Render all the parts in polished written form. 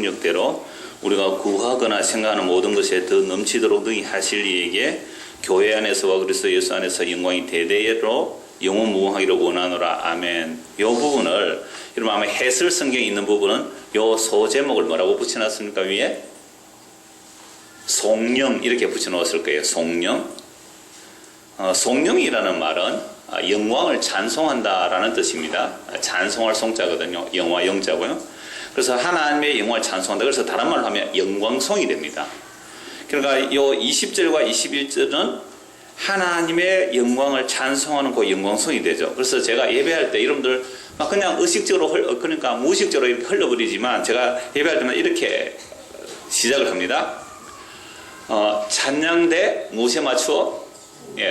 능력대로 우리가 구하거나 생각하는 모든 것에 더 넘치도록 능히 하실 이에게 교회 안에서와 그리스도 예수 안에서 영광이 대대로 영원무궁하기를 원하노라. 아멘. 이 부분을 여러분 아마 해설 성경에 있는 부분은 이 소제목을 뭐라고 붙여놨습니까? 위에 송영 이렇게 붙여놓았을 거예요. 송영. 송영이라는 말은 영광을 찬송한다라는 뜻입니다. 찬송할 송자거든요. 영화 영자고요. 그래서 하나님의 영광을 찬송한다. 그래서 다른 말로 하면 영광송이 됩니다. 그러니까 이 20절과 21절은 하나님의 영광을 찬송하는 그 영광송이 되죠. 그래서 제가 예배할 때 여러분들 막 그냥 의식적으로 그러니까 무의식적으로 이렇게 흘러버리지만 제가 예배할 때만 이렇게 시작을 합니다. 찬양대 무엇에 맞추어?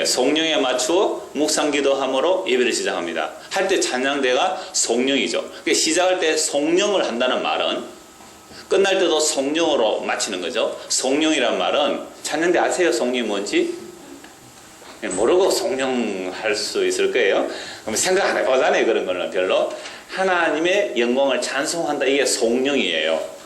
송영에 맞추어 묵상기도함으로 예배를 시작합니다. 할 때 찬양대가 송영이죠. 그러니까 시작할 때 송영을 한다는 말은 끝날 때도 송영으로 마치는 거죠. 송영이란 말은 찬양대 아세요? 송영이 뭔지? 모르고 송영할 수 있을 거예요. 그럼 생각 안 해보잖아요. 그런 거는 별로. 하나님의 영광을 찬송한다. 이게 송영이에요.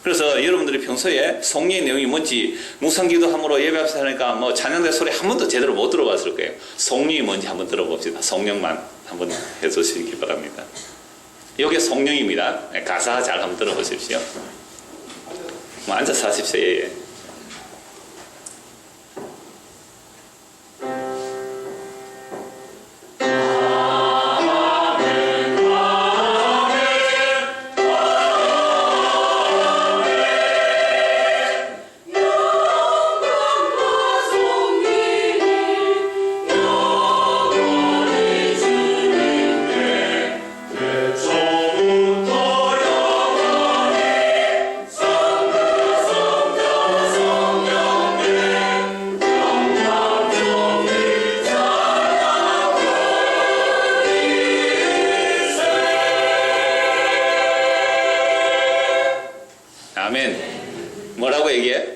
그래서 여러분들이 평소에 송영의 내용이 뭔지 묵상기도함으로 예배합시다 하니까 뭐 찬양대 소리 한 번도 제대로 못 들어봤을 거예요. 송영이 뭔지 한번 들어봅시다. 송영만 한번 해주시기 바랍니다. 이게 송영입니다. 가사 잘 한번 들어보십시오. 뭐 앉아서 하십시오. 예. 아멘. 뭐라고 얘기해?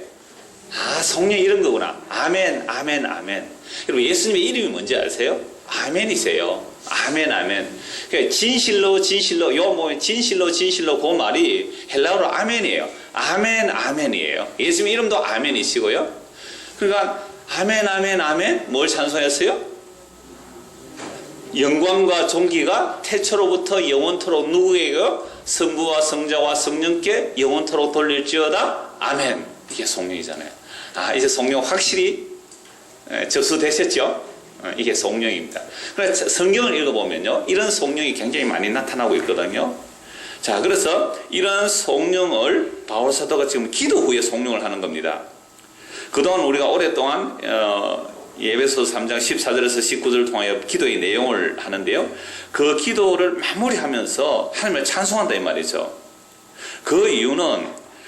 성령 이런 거구나. 아멘, 아멘, 아멘. 여러분 예수님의 이름이 뭔지 아세요? 아멘이세요. 아멘, 아멘. 그러니까 진실로, 진실로, 진실로 그 말이 헬라어로 아멘이에요. 아멘, 아멘이에요. 예수님의 이름도 아멘이시고요. 그러니까 아멘, 아멘, 아멘. 뭘 찬송했어요? 영광과 존귀가 태초로부터 영원토록 누구에게요? 성부와 성자와 성령께 영원토록 돌릴지어다. 아멘. 이게 성령이잖아요. 이제 성령 확실히 접수되셨죠? 이게 성령입니다. 그래서 성경을 읽어보면요, 이런 성령이 굉장히 많이 나타나고 있거든요. 자, 그래서 이런 성령을 바울 사도가 지금 기도 후에 성령을 하는 겁니다. 그동안 우리가 오랫동안 에베소서 3장 14절에서 19절을 통하여 기도의 내용을 하는데요. 그 기도를 마무리하면서 하나님을 찬송한다 이 말이죠. 그 이유는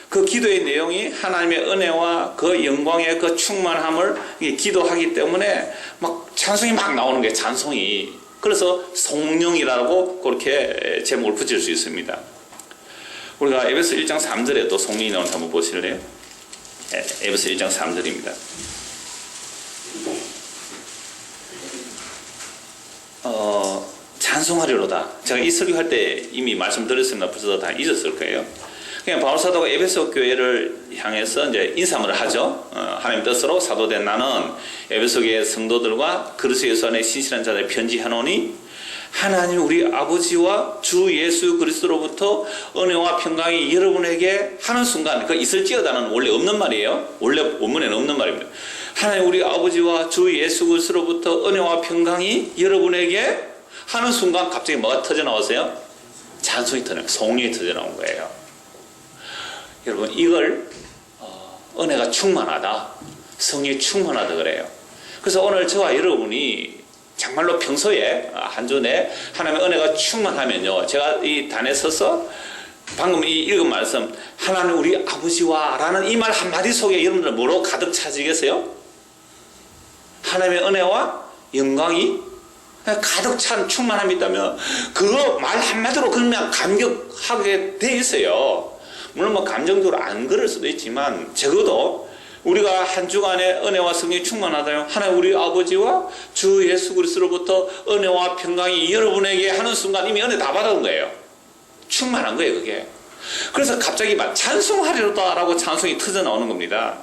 그 기도의 내용이 하나님의 은혜와 그 영광의 그 충만함을 기도하기 때문에 막 찬송이 막 나오는 게 찬송이. 그래서 성령이라고 그렇게 제목을 붙일 수 있습니다. 우리가 에베소 1장 3절에 또 성령이 나오는지 한번 보실래요? 에베소 1장 3절입니다. 찬송하리로다. 제가 이 설교할 때 이미 말씀드렸습니다. 벌써 다 잊었을 거예요. 그냥 바울 사도가 에베소 교회를 향해서 이제 인사를 하죠. 하나님 뜻으로 사도된 나는 에베소 교회 성도들과 그리스도 예수 안에 신실한 자들 편지하노니 하나님 우리 아버지와 주 예수 그리스도로부터 은혜와 평강이 여러분에게 하는 순간, 그 있을지어다는 원래 없는 말이에요. 원래 원문에는 없는 말입니다. 하나님 우리 아버지와 주 예수 그리스도로부터 은혜와 평강이 여러분에게 하는 순간 갑자기 뭐가 터져 나왔어요? 찬송이 터져 나와요. 성령이 터져 나온 거예요. 여러분 이걸 은혜가 충만하다, 성령이 충만하다 그래요. 그래서 오늘 저와 여러분이 정말로 평소에 한 주 내 하나님의 은혜가 충만하면요, 제가 이 단에 서서 방금 이 읽은 말씀 하나님 우리 아버지와 라는 이 말 한마디 속에 여러분들 뭐로 가득 차지겠어요? 하나님의 은혜와 영광이 가득 찬 충만함이 있다면 그거 말 한마디로 그냥 감격하게 돼 있어요. 물론 뭐 감정적으로 안 그럴 수도 있지만 적어도 우리가 한 주간의 은혜와 성령이 충만하다면 하나님 우리 아버지와 주 예수 그리스도로부터 은혜와 평강이 여러분에게 하는 순간 이미 은혜 다 받은 거예요. 충만한 거예요. 그게 그래서 갑자기 막 찬송하리로다라고 찬송이 터져 나오는 겁니다.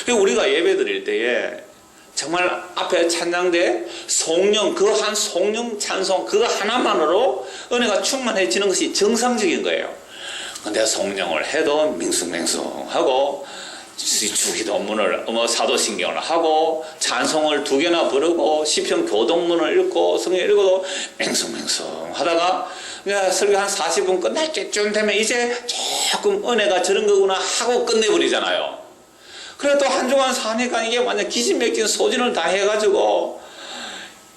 우리가 예배 드릴 때에 정말 앞에 찬양대 성령, 그 한 성령 찬송 그거 하나만으로 은혜가 충만해지는 것이 정상적인 거예요. 근데 성령을 해도 밍숭맹숭하고 주기도문을 사도신경을 하고 찬송을 2개나 부르고 시편 교동문을 읽고 성경 읽어도 맹숭맹숭 하다가 설교 한 40분 끝날 때쯤 되면 이제 조금 은혜가 저런 거구나 하고 끝내버리잖아요. 그래 또 한 주간 사니까 이게 완전 기진맥진 소진을 다 해가지고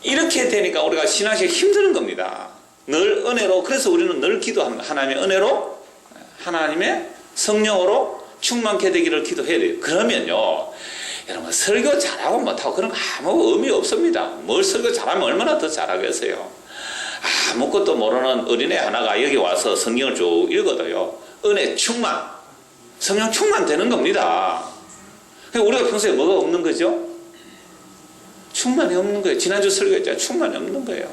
이렇게 되니까 우리가 신앙식이 힘드는 겁니다. 늘 은혜로, 그래서 우리는 늘 기도합니다. 하나님의 은혜로, 하나님의 성령으로 충만케 되기를 기도해야 돼요. 그러면요, 여러분 설교 잘하고 못하고 그런 거 아무 의미 없습니다. 뭘 설교 잘하면 얼마나 더 잘하겠어요. 아무것도 모르는 어린애 하나가 여기 와서 성경을 쭉 읽어도요, 은혜 충만, 성령 충만 되는 겁니다. 우리가 평소에 뭐가 없는 거죠? 충만이 없는 거예요. 지난주 설교했잖아요. 충만이 없는 거예요.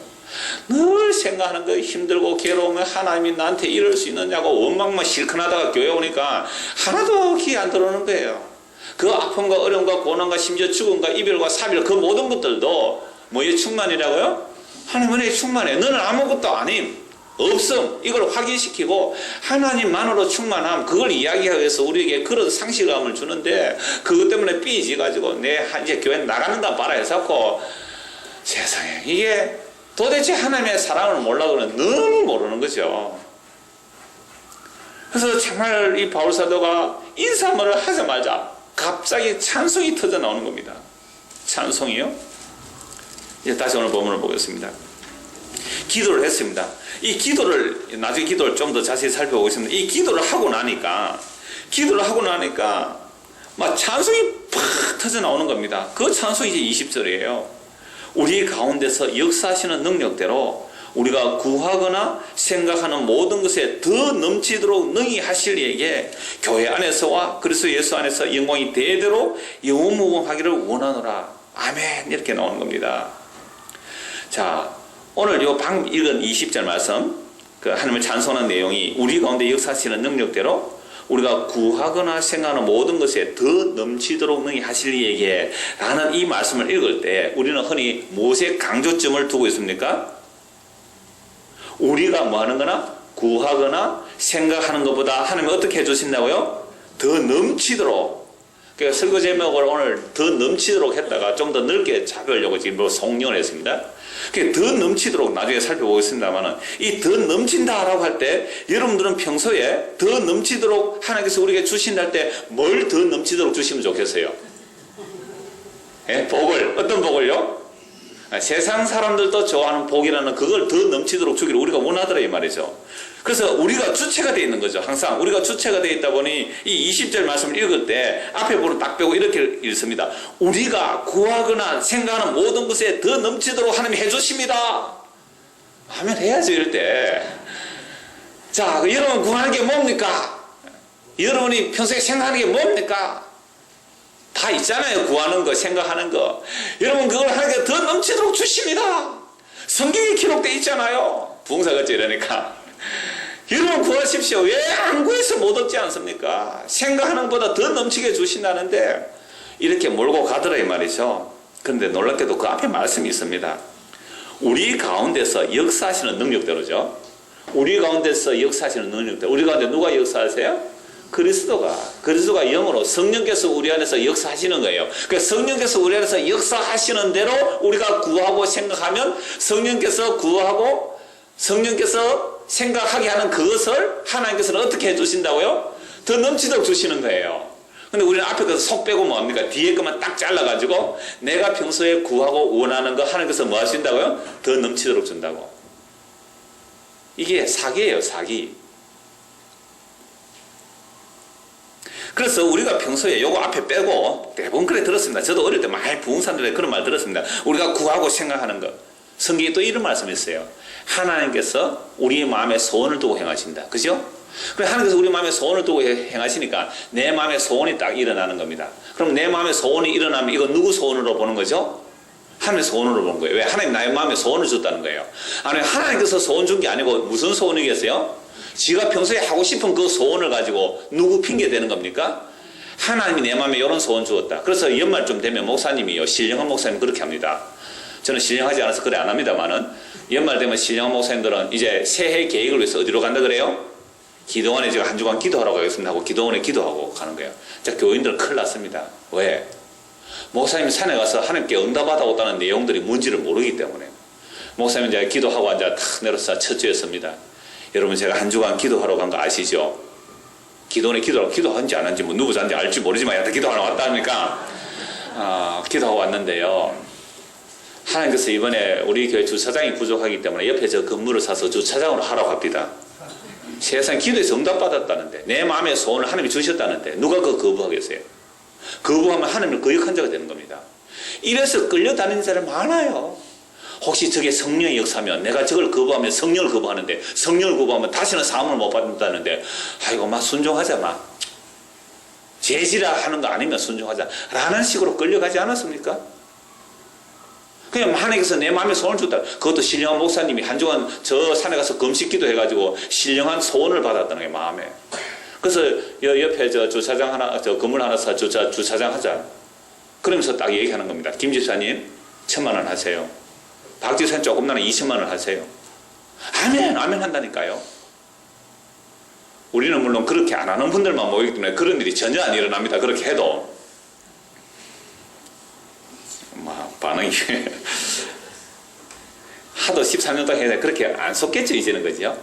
늘 생각하는 거 힘들고 괴로우면 하나님이 나한테 이럴 수 있느냐고 원망만 실컷 하다가 교회 오니까 하나도 귀에 안 들어오는 거예요. 그 아픔과 어려움과 고난과 심지어 죽음과 이별과 사별 그 모든 것들도 뭐에 충만이라고요? 하나님 은혜에 충만해. 너는 아무것도 아님. 없음. 이걸 확인시키고 하나님만으로 충만함, 그걸 이야기하기 위해서 우리에게 그런 상실감을 주는데 그것 때문에 삐지가지고 내 이제 교회 나가는가 봐라 해서 세상에 이게 도대체 하나님의 사랑을 몰라도는 너무 모르는 거죠. 그래서 정말 이 바울 사도가 인사말을 하자마자 갑자기 찬송이 터져 나오는 겁니다. 찬송이요? 이제 다시 오늘 본문을 보겠습니다. 기도를 했습니다. 이 기도를 나중에 기도를 좀 더 자세히 살펴보겠습니다. 이 기도를 하고 나니까 막 찬송이 팍 터져 나오는 겁니다. 그 찬송이 이제 20절이에요. 우리 가운데서 역사하시는 능력대로 우리가 구하거나 생각하는 모든 것에 더 넘치도록 능히 하실 이에게 교회 안에서와 그리스도 예수 안에서 영광이 대대로 영원무궁하기를 원하노라. 아멘. 이렇게 나오는 겁니다. 자, 오늘 요 방금 읽은 20절 말씀, 그 하나님을 찬송하는 내용이 우리 가운데 역사하시는 능력대로 우리가 구하거나 생각하는 모든 것에 더 넘치도록 능히 하실 이에게 라는 이 말씀을 읽을 때 우리는 흔히 무엇에 강조점을 두고 있습니까? 우리가 뭐 하는 거나 구하거나 생각하는 것보다 하나님이 어떻게 해주신다고요? 더 넘치도록. 그러니까 설교 제목을 오늘 더 넘치도록 했다가 좀 더 넓게 잡으려고 지금 뭐 송령을 했습니다. 더 넘치도록 나중에 살펴보겠습니다만 이 더 넘친다라고 할 때 여러분들은 평소에 더 넘치도록 하나님께서 우리에게 주신다 할 때 뭘 더 넘치도록 주시면 좋겠어요? 예? 복을. 어떤 복을요? 세상 사람들도 좋아하는 복이라는 그걸 더 넘치도록 주기를 우리가 원하더라 이 말이죠. 그래서 우리가 주체가 되어 있는 거죠. 항상 우리가 주체가 되어 있다 보니 이 20절 말씀을 읽을 때 앞에 부분 딱 빼고 이렇게 읽습니다. 우리가 구하거나 생각하는 모든 것에 더 넘치도록 하나님이 해주십니다. 하면 해야죠. 이럴 때. 자, 여러분 구하는 게 뭡니까? 여러분이 평소에 생각하는 게 뭡니까? 다 있잖아요. 구하는 거, 생각하는 거. 여러분 그걸 하나님께 더 넘치도록 주십니다. 성경에 기록되어 있잖아요. 부흥사같이 이러니까. 여러분 구하십시오. 왜 안 구해서 못 얻지 않습니까? 생각하는 것보다 더 넘치게 주신다는데 이렇게 몰고 가더라 이 말이죠. 그런데 놀랍게도 그 앞에 말씀이 있습니다. 우리 가운데서 역사하시는 능력대로죠. 우리 가운데서 역사하시는 능력대로. 우리 가운데 누가 역사하세요? 그리스도가 영으로 성령께서 우리 안에서 역사하시는 거예요. 그러니까 성령께서 우리 안에서 역사하시는 대로 우리가 구하고 생각하면 성령께서 구하고 성령께서 생각하게 하는 그것을 하나님께서는 어떻게 해주신다고요? 더 넘치도록 주시는 거예요. 근데 우리는 앞에 것서 속 빼고 뭡니까? 뒤에 것만 딱 잘라가지고 내가 평소에 구하고 원하는 거 하나님께서 뭐 하신다고요? 더 넘치도록 준다고. 이게 사기예요, 사기. 그래서 우리가 평소에 요거 앞에 빼고 대부분 그래 들었습니다. 저도 어릴 때 많이 부흥사람들의 그런 말 들었습니다. 우리가 구하고 생각하는 것. 성경에 또 이런 말씀이 있어요. 하나님께서 우리 마음에 소원을 두고 행하신다. 그죠? 그래 하나님께서 우리 마음에 소원을 두고 행하시니까 내 마음에 소원이 딱 일어나는 겁니다. 그럼 내 마음에 소원이 일어나면 이거 누구 소원으로 보는 거죠? 하나님의 소원으로 보는 거예요. 왜? 하나님 나의 마음에 소원을 줬다는 거예요. 아니 하나님께서 소원 준 게 아니고 무슨 소원이겠어요? 지가 평소에 하고 싶은 그 소원을 가지고 누구 핑계 대는 겁니까? 하나님이 내 마음에 이런 소원 주었다. 그래서 연말쯤 되면 목사님이요, 신령한 목사님 그렇게 합니다. 저는 신령하지 않아서 그래 안 합니다만은, 연말 되면 신령한 목사님들은 이제 새해 계획을 위해서 어디로 간다 그래요? 기도원에 제가 한 주간 기도하라고 하겠습니다 하고 기도원에 기도하고 가는 거예요. 자, 교인들은 큰일 났습니다. 왜? 목사님이 산에 가서 하나님께 응답받아왔다는 내용들이 뭔지를 모르기 때문에. 목사님이 이제 기도하고 앉아 탁 내려서 첫 주였습니다. 여러분, 제가 한 주간 기도하러 간 거 아시죠? 기도원에 기도하는지 안 하는지 뭐 누구 잔지 알지 모르지만 여튼 기도하러 왔다니까 기도하고 왔는데요. 하나님께서 이번에 우리 교회 주차장이 부족하기 때문에 옆에 저 건물을 사서 주차장으로 하라고 합니다. 세상 기도에서 응답받았다는데, 내 마음의 소원을 하나님이 주셨다는데 누가 그거 거부하겠어요? 거부하면 하나님을 거역한 자가 되는 겁니다. 이래서 끌려다니는 사람 많아요. 혹시 저게 성령의 역사면 내가 저걸 거부하면 성령을 거부하는데, 성령을 거부하면 다시는 사함을 못 받는다는데, 아이고 막 순종하자, 막 죄지라 하는 거 아니면 순종하자 라는 식으로 끌려가지 않았습니까? 그냥 하나님께서 내 마음에 소원을 줬다. 그것도 신령한 목사님이 한 주간 저 산에 가서 금식기도 해가지고 신령한 소원을 받았다는 게 마음에. 그래서 옆에 저 주차장 하나, 저 건물 하나 사 주차장 하자. 그러면서 딱 얘기하는 겁니다. 김 집사님 1,000만 원 하세요. 박 집사님 조금 나는 20만 원 하세요. 아멘, 아멘 한다니까요. 우리는 물론 그렇게 안 하는 분들만 모이기 때문에 그런 일이 전혀 안 일어납니다. 그렇게 해도. 반응이 하도 13년 동안 해야 그렇게 안 속겠죠, 이제는. 그죠?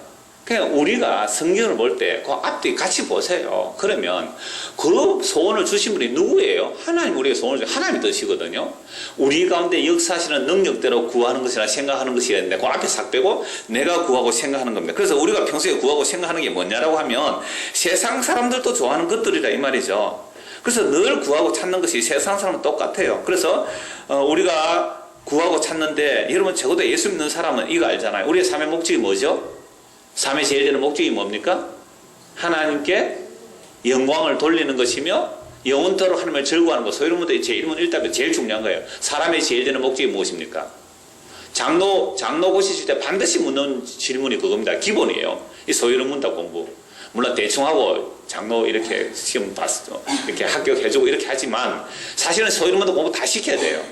그냥 우리가 성경을 볼 때 그 앞뒤 같이 보세요. 그러면 그 소원을 주신 분이 누구예요? 하나님. 우리가 소원을 주신 하나님의 뜻이거든요. 우리 가운데 역사하시는 능력대로 구하는 것이나 생각하는 것이 있는데 그 앞에 싹 빼고 내가 구하고 생각하는 겁니다. 그래서 우리가 평소에 구하고 생각하는 게 뭐냐라고 하면 세상 사람들도 좋아하는 것들이라 이 말이죠. 그래서 늘 구하고 찾는 것이 세상 사람은 똑같아요. 그래서 우리가 구하고 찾는데, 여러분 적어도 예수 믿는 사람은 이거 알잖아요. 우리의 삶의 목적이 뭐죠? 삶의 제일 되는 목적이 뭡니까? 하나님께 영광을 돌리는 것이며 영원토록 하나님을 즐거워하는 것. 소유문의 제1문 1답이 제일 중요한 거예요. 사람의 제일 되는 목적이 무엇입니까? 장로 보시실 때 반드시 묻는 질문이 그겁니다. 기본이에요. 이 소유문 문답 공부. 물론 대충 하고 장로 이렇게 시험 봤어, 이렇게 합격해주고 이렇게 하지만 사실은 소유문답 공부 다 시켜야 돼요.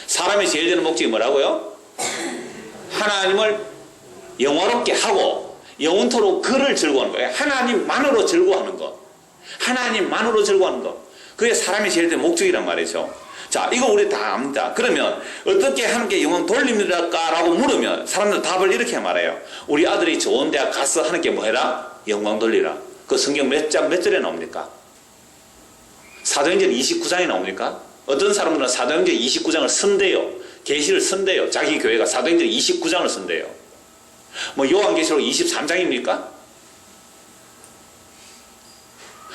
사람의 제일 되는 목적이 뭐라고요? 하나님을 영화롭게 하고 영원토록 그를 즐거워하는 거예요. 하나님만으로 즐거워하는 것. 하나님만으로 즐거워하는 것. 그게 사람의 제일 되는 목적이란 말이죠. 자, 이거 우리 다 압니다. 그러면 어떻게 하나님께 영광 돌립니까? 라고 물으면 사람들은 답을 이렇게 말해요. 우리 아들이 좋은 대학 가서 하나님께 뭐 해라? 영광 돌리라. 그 성경 몇 절에 나옵니까? 사도행전 29장에 나옵니까? 어떤 사람들은 사도행전 29장을 쓴대요. 계시를 쓴대요. 자기 교회가 사도행전 29장을 쓴대요. 뭐 요한계시록 23장입니까?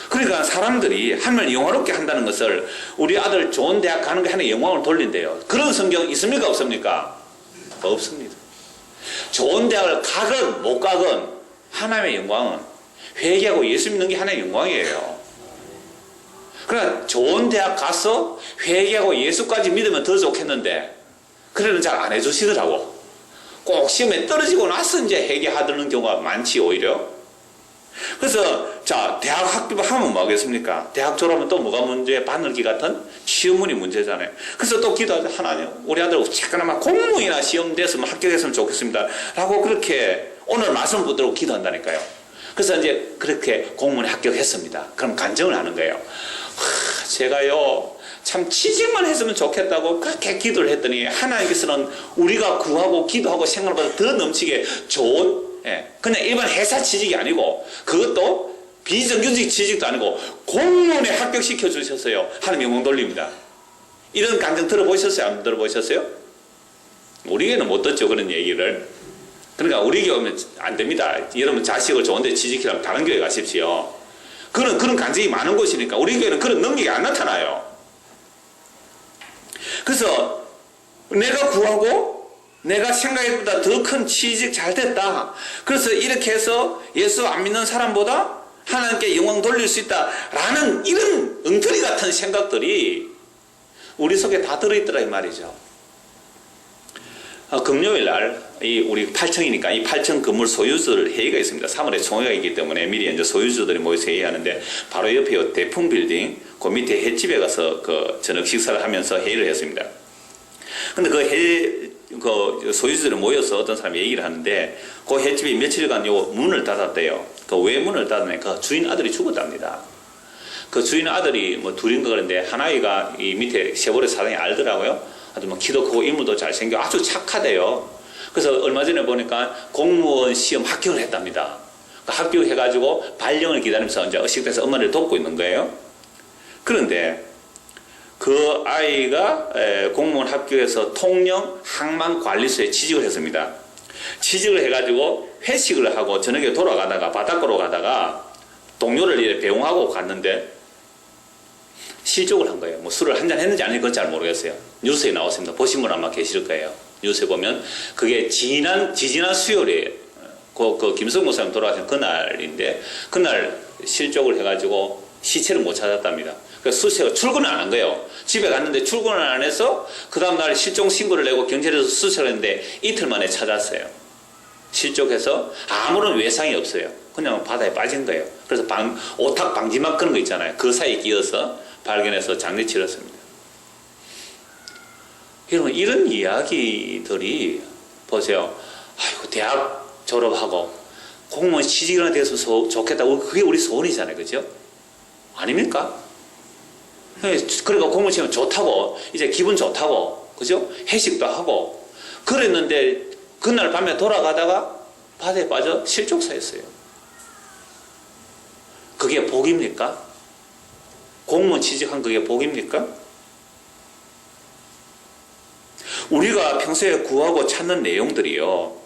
그러니까 사람들이 하나님을 영화롭게 한다는 것을 우리 아들 좋은 대학 가는 게 하나의 영광을 돌린대요. 그런 성경 있습니까? 없습니까? 없습니다. 좋은 대학을 가건 못 가건 하나님의 영광은 회개하고 예수 믿는 게 하나의 영광이에요. 그러나 좋은 대학 가서 회개하고 예수까지 믿으면 더 좋겠는데 그래는 잘 안 해주시더라고. 꼭 시험에 떨어지고 나서 이제 회개하는 경우가 많지 오히려. 그래서 자, 대학 합격하면 뭐 하겠습니까? 대학 졸업하면 또 뭐가 문제? 바늘기 같은 시험문이 문제잖아요. 그래서 또 기도하자. 하나님, 우리 아들 잠깐만 공무원이나 시험 됐으면 합격했으면 좋겠습니다 라고 그렇게 오늘 말씀 붙들고 기도한다니까요. 그래서 이제 그렇게 공무원에 합격했습니다. 그럼 간증을 하는 거예요. 제가요 참 취직만 했으면 좋겠다고 그렇게 기도를 했더니 하나님께서는 우리가 구하고 기도하고 생각보다 더 넘치게 좋은, 그냥 일반 회사 취직이 아니고 그것도 비정규직 취직도 아니고 공무원에 합격시켜 주셨어요. 하나님 영광 돌립니다. 이런 간증 들어보셨어요? 안 들어보셨어요? 우리 교회는 못 듣죠, 그런 얘기를. 그러니까 우리 교회 오면 안 됩니다. 여러분 자식을 좋은데 취직하려면 다른 교회 가십시오. 그런 간증이 많은 곳이니까. 우리 교회는 그런 능력이 안 나타나요. 그래서 내가 구하고 내가 생각보다 더 큰 취직 잘 됐다. 그래서 이렇게 해서 예수 안 믿는 사람보다 하나님께 영광 돌릴 수 있다라는 이런 엉터리 같은 생각들이 우리 속에 다 들어있더라 이 말이죠. 금요일 날 우리 8층이니까 이 8층 건물 소유주들 회의가 있습니다. 3월에 총회가 있기 때문에 미리 이제 소유주들이 모여서 회의하는데 바로 옆에 이 대풍 빌딩 그 밑에 횟집에 가서 그 저녁 식사를 하면서 회의를 했습니다. 근데 그 소유주들이 모여서 어떤 사람이 얘기를 하는데 그 횟집이 며칠간 요 문을 닫았대요. 그 왜 문을 닫았냐? 그 주인 아들이 죽었답니다. 그 주인 아들이 뭐 둘인가 그런데 하나이가 이 밑에 쉐보레 사장이 알더라고요. 아주 뭐 키도 크고 인물도 잘생겨 아주 착하대요. 그래서 얼마 전에 보니까 공무원 시험 합격을 했답니다. 합격해가지고 발령을 기다리면서 이제 의식돼서 엄마를 돕고 있는 거예요. 그런데 그 아이가 공무원 합격해서 통영 항만관리소에 취직을 했습니다. 취직을 해가지고 회식을 하고 저녁에 돌아가다가 바닷가로 가다가 동료를 이렇게 배웅하고 갔는데 실족을 한 거예요. 뭐 술을 한잔 했는지 아닌지 그건 잘 모르겠어요. 뉴스에 나왔습니다. 보신 분 아마 계실 거예요. 뉴스에 보면 그게 지지난 수요일에 그 김성모 사람 돌아가신 그날인데 그날 실족을 해가지고 시체를 못 찾았답니다. 그래서 수세가 출근을 안 한 거예요. 집에 갔는데 출근을 안 해서 그 다음날 실종 신고를 내고 경찰에서 수색을 했는데 이틀 만에 찾았어요. 실족해서 아무런 외상이 없어요. 그냥 바다에 빠진 거예요. 그래서 오탁 방지막 그런 거 있잖아요. 그 사이에 끼어서 발견해서 장례 치렀습니다. 여러분 이런 이야기들이 보세요. 아이고 대학 졸업하고 공무원 취직이나 돼서 좋겠다. 그게 우리 소원이잖아요. 그죠? 아닙니까? 그러니까 공무원 시험 좋다고 이제 기분 좋다고 그죠? 회식도 하고 그랬는데 그날 밤에 돌아가다가 바다에 빠져 실족사였어요. 그게 복입니까? 공무원 취직한 그게 복입니까? 우리가 평소에 구하고 찾는 내용들이요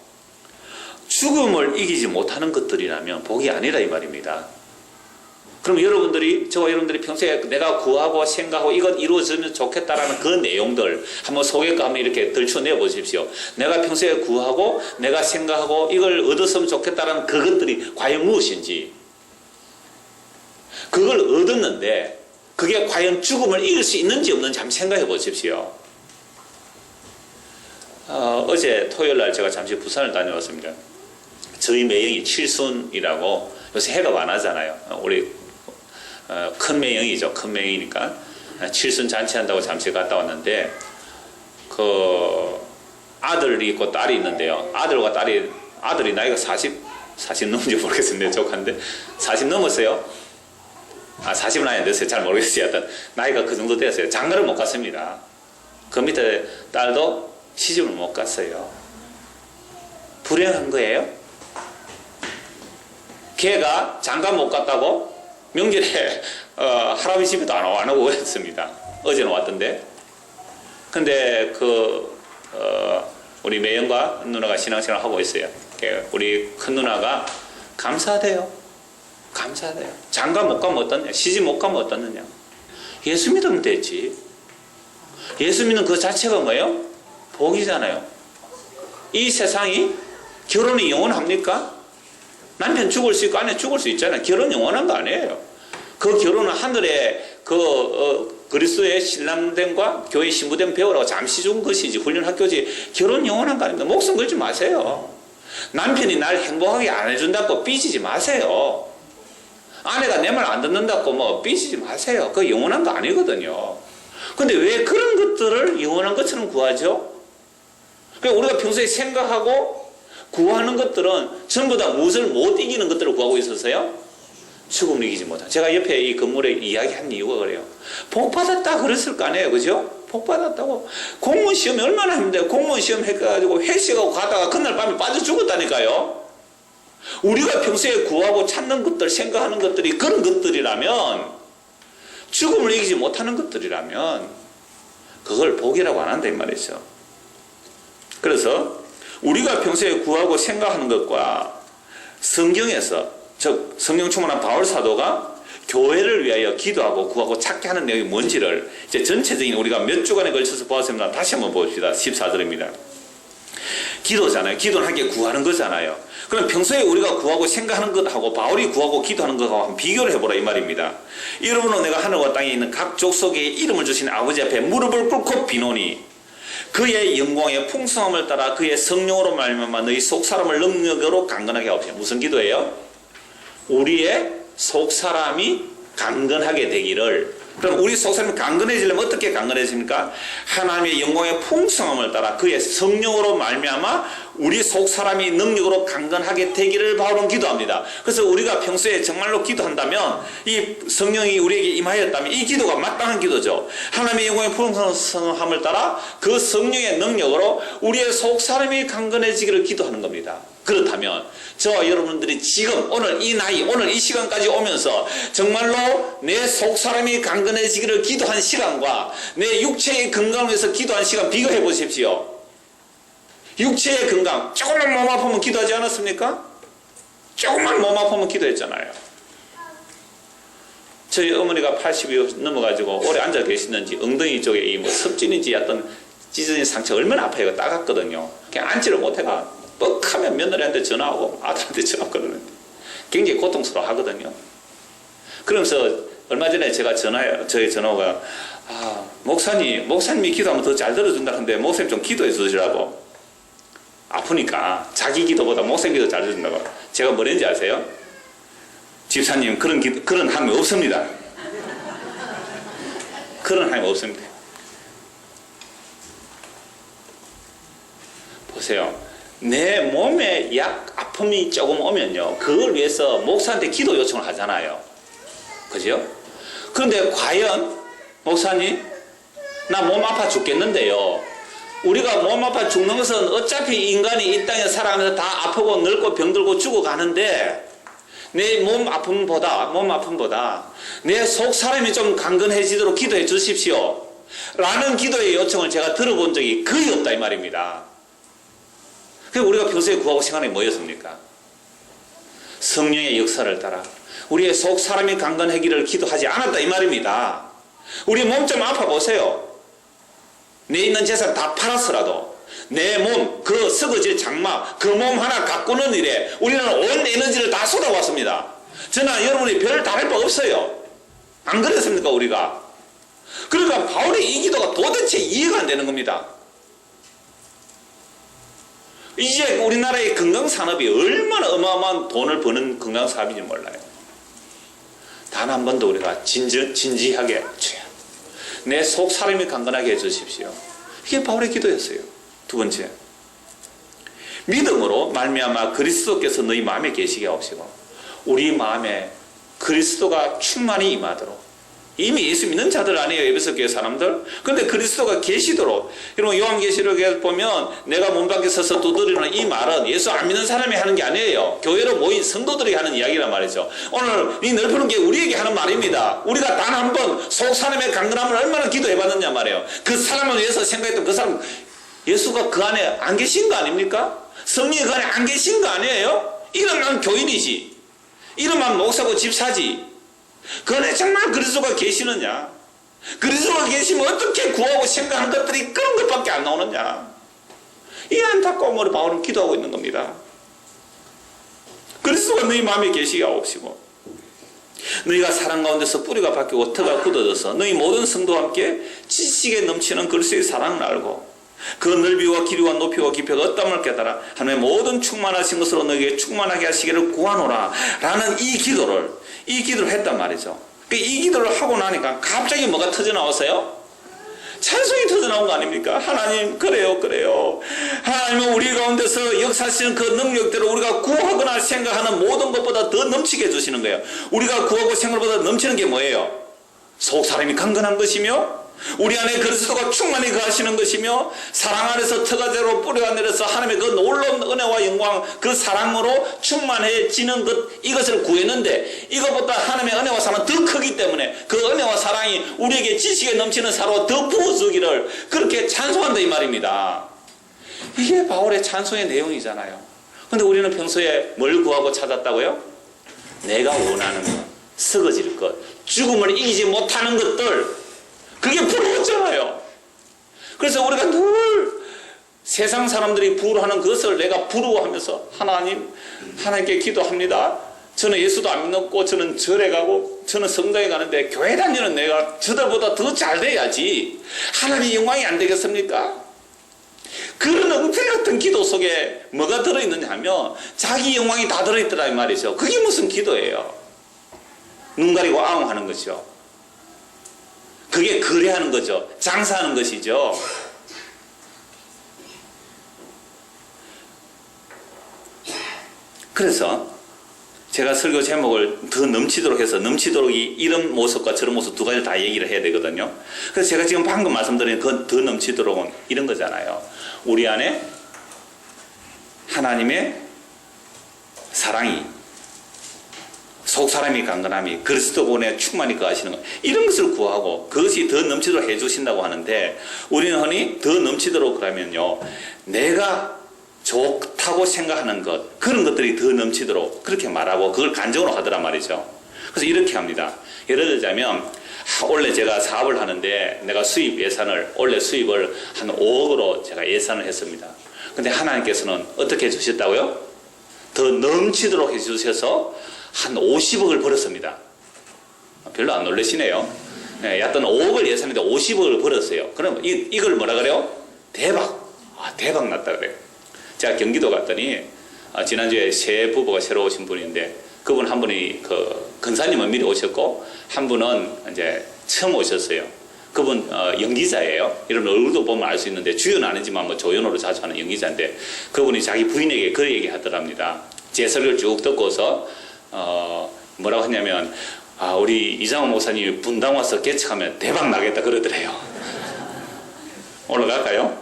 죽음을 이기지 못하는 것들이라면 복이 아니라 이 말입니다. 그럼 저와 여러분들이 평소에 내가 구하고 생각하고 이것 이루어지면 좋겠다라는 그 내용들 한번 소개가 한번 이렇게 들춰내 보십시오. 내가 평소에 구하고 내가 생각하고 이걸 얻었으면 좋겠다라는 그것들이 과연 무엇인지 그걸 얻었는데 그게 과연 죽음을 이길 수 있는지 없는지 한번 생각해 보십시오. 어제 토요일 날 제가 잠시 부산을 다녀왔습니다. 저희 매형이 칠순이라고 요새 해가 많아잖아요. 우리 큰 매형이죠. 큰 매형이니까 칠순 잔치한다고 잠시 갔다 왔는데 그 아들이 있고 딸이 있는데요. 아들이 나이가 40 넘는지 모르겠는데 조카인데 40 넘었어요. 40은 아니 됐어요. 잘 모르겠어요. 하여튼 나이가 그 정도 됐어요. 장가를 못 갔습니다. 그 밑에 딸도 시집을 못 갔어요. 불행한 거예요. 걔가 장가 못 갔다고 명절에 할아버지 집에도 안 오고 그랬습니다. 어제는 왔던데. 근데 우리 매형과 누나가 신앙생활 하고 있어요. 우리 큰 누나가 감사하대요. 장가 못 가면 어떻냐? 시집 못 가면 어떻느냐? 예수 믿으면 되지. 예수 믿는 그 자체가 뭐예요? 복이잖아요. 이 세상이 결혼이 영원합니까? 남편 죽을 수 있고 아내 죽을 수 있잖아요. 결혼 영원한 거 아니에요. 그 결혼은 하늘에 그리스도의 신랑됨과 교회 신부됨 배우라고 잠시 준 것이지 훈련학교지 결혼 영원한 거 아닙니다. 목숨 걸지 마세요. 남편이 날 행복하게 안 해준다고 삐지지 마세요. 아내가 내 말 안 듣는다고 삐지지 마세요. 그거 영원한 거 아니거든요. 근데 왜 그런 것들을 영원한 것처럼 구하죠? 그러니까 우리가 평소에 생각하고 구하는 것들은 전부 다 무엇을 못 이기는 것들을 구하고 있어서요. 죽음을 이기지 못한. 제가 옆에 이 건물에 이야기한 이유가 그래요. 복 받았다 그랬을 거 아니에요. 그죠? 복 받았다고. 공무원 시험이 얼마나 힘든데 공무원 시험 해가지고 회식하고 가다가 그날 밤에 빠져 죽었다니까요. 우리가 평소에 구하고 찾는 것들, 생각하는 것들이 그런 것들이라면 죽음을 이기지 못하는 것들이라면 그걸 복이라고 안 한다 이 말이죠. 그래서 우리가 평소에 구하고 생각하는 것과 성경에서 즉 성령 충만한 바울 사도가 교회를 위하여 기도하고 구하고 찾게 하는 내용이 뭔지를 이제 전체적인 우리가 몇 주간에 걸쳐서 보았습니다. 다시 한번 봅시다. 14절입니다. 기도잖아요. 기도는 한 게 구하는 거잖아요. 그럼 평소에 우리가 구하고 생각하는 것하고 바울이 구하고 기도하는 것하고 한번 비교를 해보라 이 말입니다. 이러므로 내가 하늘과 땅에 있는 각 족속에 이름을 주신 아버지 앞에 무릎을 꿇고 비노니 그의 영광의 풍성함을 따라 그의 성령으로 말미암아 너희 속사람을 능력으로 강건하게 하옵시고. 무슨 기도예요? 우리의 속사람이 강건하게 되기를. 그럼 우리 속사람이 강건해지려면 어떻게 강건해집니까? 하나님의 영광의 풍성함을 따라 그의 성령으로 말미암아 우리 속사람이 능력으로 강건하게 되기를 바울은 기도합니다. 그래서 우리가 평소에 정말로 기도한다면, 이 성령이 우리에게 임하였다면 이 기도가 마땅한 기도죠. 하나님의 영광의 풍성함을 따라 그 성령의 능력으로 우리의 속사람이 강건해지기를 기도하는 겁니다. 그렇다면 저와 여러분들이 지금 오늘 이 나이, 오늘 이 시간까지 오면서 정말로 내 속사람이 강건해지기를 기도한 시간과 내 육체의 건강을 위해서 기도한 시간 비교해 보십시오. 육체의 건강, 조금만 몸 아프면 기도하지 않았습니까? 조금만 몸 아프면 기도했잖아요. 저희 어머니가 80이 넘어가지고 오래 앉아 계시는지 엉덩이 쪽에 이 뭐 섭진인지 어떤 찢어진 상처 얼마나 아파요. 따갑거든요. 그냥 앉지를 못해가 뻑하면 며느리한테 전화하고 아들한테 전화하거든요. 굉장히 고통스러워 하거든요. 그러면서 얼마 전에 제가 저희 전화가 목사님이 기도하면 더 잘 들어준다는데 목사님 좀 기도해 주시라고. 아프니까 자기 기도보다 목사님 기도 잘 들어준다고. 제가 뭐랬는지 아세요? 집사님 그런 하나님 없습니다. 그런 하나님 없습니다. 보세요. 내 몸에 아픔이 조금 오면요, 그걸 위해서 목사한테 기도 요청을 하잖아요. 그죠? 그런데 과연 목사님 나 몸 아파 죽겠는데요, 우리가 몸 아파 죽는 것은 어차피 인간이 이 땅에 살아가면서 다 아프고 늙고 병들고 죽어가는데 내 몸 아픔보다 내 속 사람이 좀 강건해지도록 기도해 주십시오 라는 기도의 요청을 제가 들어본 적이 거의 없다 이 말입니다. 그래서 우리가 평소에 구하고 생각하는 게 뭐였습니까? 성령의 역사를 따라 우리의 속 사람이 강건하기를 기도하지 않았다 이 말입니다. 우리 몸 좀 아파 보세요. 내 있는 재산 다 팔았더라도 내 몸, 그 썩어질 장막, 그 몸 하나 가꾸는 일에 우리는 온 에너지를 다 쏟아왔습니다. 저나 여러분이 별 다를 바 없어요. 안 그랬습니까 우리가? 그러니까 바울의 이 기도가 도대체 이해가 안 되는 겁니다. 이제 우리나라의 건강산업이 얼마나 어마어마한 돈을 버는 건강사업인지 몰라요. 단 한 번도 우리가 진지하게 내 속 사람이 강건하게 해주십시오. 이게 바울의 기도였어요. 두 번째, 믿음으로 말미암아 그리스도께서 너희 마음에 계시게 하옵시고 우리 마음에 그리스도가 충만히 임하도록. 이미 예수 믿는 자들 아니에요, 에베소 교회 사람들. 그런데 그리스도가 계시도록. 여러분 요한계시록에 보면 내가 문 밖에 서서 두드리는 이 말은 예수 안 믿는 사람이 하는 게 아니에요. 교회로 모인 성도들이 하는 이야기란 말이죠. 오늘 이 넓은 게 우리에게 하는 말입니다. 우리가 단 한 번 속 사람의 강건함을 얼마나 기도해 봤느냐 말이에요. 그 사람을 위해서 생각했던 그 사람, 예수가 그 안에 안 계신 거 아닙니까? 성령이 그 안에 안 계신 거 아니에요? 이름만 교인이지, 이름만 목사고 집사지. 그 안에 정말 그리스도가 계시느냐? 그리스도가 계시면 어떻게 구하고 생각하는 것들이 그런 것밖에 안 나오느냐? 이 안타까움으로 바울은 기도하고 있는 겁니다. 그리스도가 너희 마음에 계시게 하옵시고 너희가 사랑 가운데서 뿌리가 바뀌고 터가 굳어져서 너희 모든 성도와 함께 지식에 넘치는 그리스도의 사랑을 알고 그 넓이와 길이와 높이와 깊이가 어떠함을 깨달아 하나님의 모든 충만하신 것으로 너희에게 충만하게 하시기를 구하노라 라는 이 기도를 했단 말이죠. 이 기도를 하고 나니까 갑자기 뭐가 터져나왔어요? 찬송이 터져나온 거 아닙니까? 하나님 그래요. 하나님은 우리 가운데서 역사하시는 그 능력대로 우리가 구하거나 생각하는 모든 것보다 더 넘치게 해주시는 거예요. 우리가 구하고 생각보다 넘치는 게 뭐예요? 속 사람이 강건한 것이며 우리 안에 그리스도가 충만히 거하시는 것이며 사랑 안에서 터가대로 뿌리가 내려서 하나님의 그 놀라운 은혜와 영광, 그 사랑으로 충만해지는 것, 이것을 구했는데 이것보다 하나님의 은혜와 사랑은 더 크기 때문에 그 은혜와 사랑이 우리에게 지식에 넘치는 사로 더 부어주기를 그렇게 찬송한다 이 말입니다. 이게 바울의 찬송의 내용이잖아요. 그런데 우리는 평소에 뭘 구하고 찾았다고요? 내가 원하는 것, 썩어질 것, 죽음을 이기지 못하는 것들, 그게 부러웠잖아요. 그래서 우리가 늘 세상 사람들이 부러워하는 그것을 내가 부러워하면서 하나님께 기도합니다. 저는 예수도 안 믿고 저는 절에 가고 저는 성당에 가는데 교회 다니는 내가 저들보다 더 잘 돼야지 하나님의 영광이 안 되겠습니까? 그런 엉터리 같은 기도 속에 뭐가 들어있느냐 하면 자기 영광이 다 들어있더라 이 말이죠. 그게 무슨 기도예요? 눈 가리고 아웅하는 것이죠. 그게 거래하는 거죠. 장사하는 것이죠. 그래서 제가 설교 제목을 더 넘치도록 해서 넘치도록 이런 모습과 저런 모습 두 가지를 다 얘기를 해야 되거든요. 그래서 제가 지금 방금 말씀드린 그 더 넘치도록은 이런 거잖아요. 우리 안에 하나님의 사랑이, 속 사람이 강건함이, 그리스도군의 충만히 거하시는 것, 이런 것을 구하고 그것이 더 넘치도록 해주신다고 하는데, 우리는 흔히 더 넘치도록 그러면요, 내가 좋다고 생각하는 것, 그런 것들이 더 넘치도록 그렇게 말하고 그걸 간증으로 하더란 말이죠. 그래서 이렇게 합니다. 예를 들자면 원래 제가 사업을 하는데 내가 수입 예산을, 원래 수입을 한 5억으로 제가 예산을 했습니다. 근데 하나님께서는 어떻게 해주셨다고요? 더 넘치도록 해주셔서 한 50억을 벌었습니다. 별로 안 놀라시네요. 네, 얕던 5억을 예산인데 50억을 벌었어요. 그럼 이걸 뭐라 그래요? 대박. 대박 났다 그래요. 제가 경기도 갔더니 지난주에 새 부부가 새로 오신 분인데, 그분 한 분이 그 근사님은 미리 오셨고 한 분은 이제 처음 오셨어요. 그분 연기자예요. 이런 얼굴도 보면 알 수 있는데 주연은 아니지만 뭐 조연으로 자주 하는 연기자인데, 그분이 자기 부인에게 그 얘기 하더랍니다. 제 설교를 쭉 듣고서 뭐라고 했냐면, 우리 이장호 목사님이 분당 와서 개척하면 대박 나겠다 그러더래요. 올라갈까요?